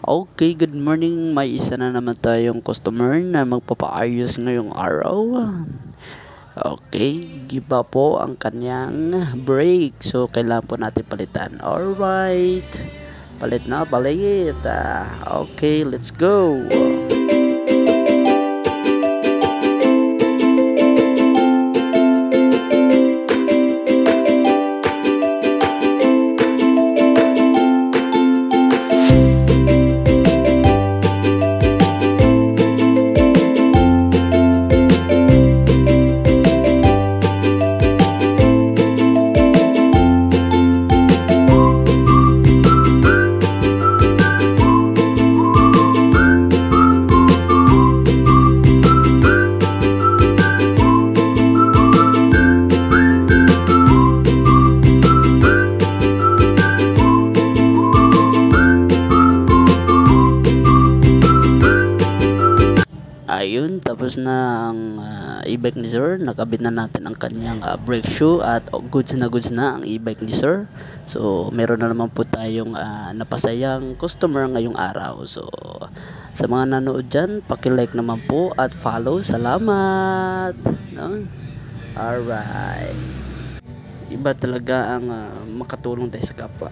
Okay, good morning. May isa na naman tayong customer na magpapaayos ngayong araw. Okay, giba po ang kanyang brake. So, kailangan po natin palitan. Alright. Palit na, palit. Okay, let's go. Ayun, tapos na ang e-bike ni sir. Nakabit na natin ang kanyang brake shoe at goods na ang e-bike ni sir. So, meron na naman po tayong napasayang customer ngayong araw. So, sa mga nanood dyan, paki-like naman po at follow. Salamat! No? Alright. Iba talaga ang makatulong tayo sa kapwa.